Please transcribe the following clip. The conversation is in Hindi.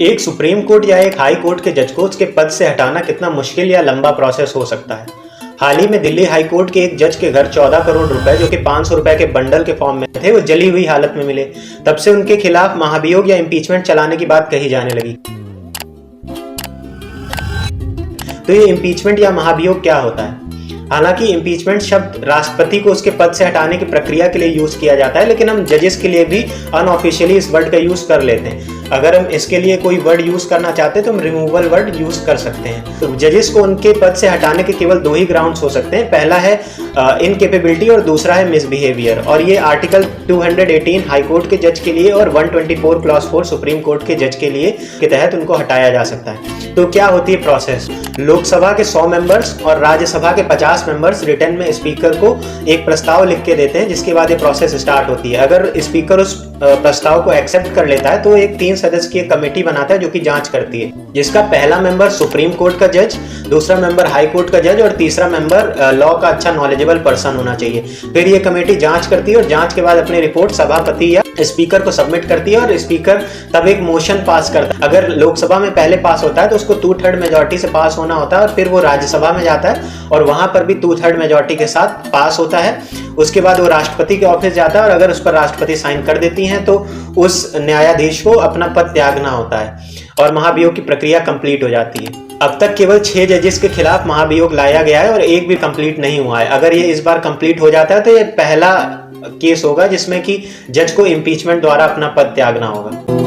एक सुप्रीम कोर्ट या एक हाई कोर्ट के जज को उसके पद से हटाना कितना मुश्किल या लंबा प्रोसेस हो सकता है। हाल ही में दिल्ली हाई कोर्ट के एक जज के घर 14 करोड़ रुपए जो कि 500 रुपए के बंडल के फॉर्म में थे, वो जली हुई हालत में मिले। तब से उनके खिलाफ महाभियोग या इम्पीचमेंट चलाने की बात कही जाने लगी। तो ये इम्पीचमेंट या महाभियोग क्या होता है? हालांकि इम्पीचमेंट शब्द राष्ट्रपति को उसके पद से हटाने की प्रक्रिया के लिए यूज किया जाता है, लेकिन हम जजेस के लिए भी अनऑफिशियली इस वर्ड का यूज कर लेते हैं। अगर हम इसके लिए कोई वर्ड यूज करना चाहते हैं तो हम रिमूवल वर्ड यूज कर सकते हैं। तो जजेस को उनके पद से हटाने के केवल दो ही ग्राउंड्स हो सकते हैं। पहला है इनकेपेबिलिटी और दूसरा है मिसबिहेवियर। और ये आर्टिकल 218 हाई कोर्ट के जज के लिए और 124 क्लॉज 4 सुप्रीम कोर्ट के जज के लिए के तहत उनको हटाया जा सकता है। तो क्या होती है प्रोसेस? लोकसभा के 100 मेंबर्स और राज्यसभा के 50 मेंबर्स रिटर्न में स्पीकर को एक प्रस्ताव लिख के देते हैं, जिसके बाद ये प्रोसेस स्टार्ट होती है। अगर स्पीकर उस प्रस्ताव को एक्सेप्ट कर लेता है तो एक 3 सदस्य की कमेटी बनाता है जो कि जांच करती है, जिसका पहला मेंबर सुप्रीम कोर्ट का जज, दूसरा मेंबर हाई कोर्ट का जज और तीसरा मेंबर लॉ का अच्छा नॉलेजेबल पर्सन होना चाहिए। फिर ये कमेटी जांच करती है और जांच के बाद अपनी रिपोर्ट सभापति या स्पीकर को सबमिट करती है और स्पीकर तब एक मोशन पास करता है। अगर लोकसभा में पहले पास होता है तो उसको 2/3 मेजोरिटी से पास होना होता है और फिर वो राज्यसभा में जाता है और वहां पर भी 2/3 मेजोरिटी के साथ पास होता है। उसके बाद वो राष्ट्रपति के ऑफिस जाता है और अगर उस पर राष्ट्रपति साइन कर देती हैं तो उस न्यायाधीश को अपना पद त्यागना होता है और महाभियोग की प्रक्रिया कंप्लीट हो जाती है। अब तक केवल 6 जजेस के खिलाफ महाभियोग लाया गया है और एक भी कंप्लीट नहीं हुआ है। अगर ये इस बार कंप्लीट हो जाता है तो ये पहला केस होगा जिसमें कि जज को इम्पीचमेंट द्वारा अपना पद त्यागना होगा।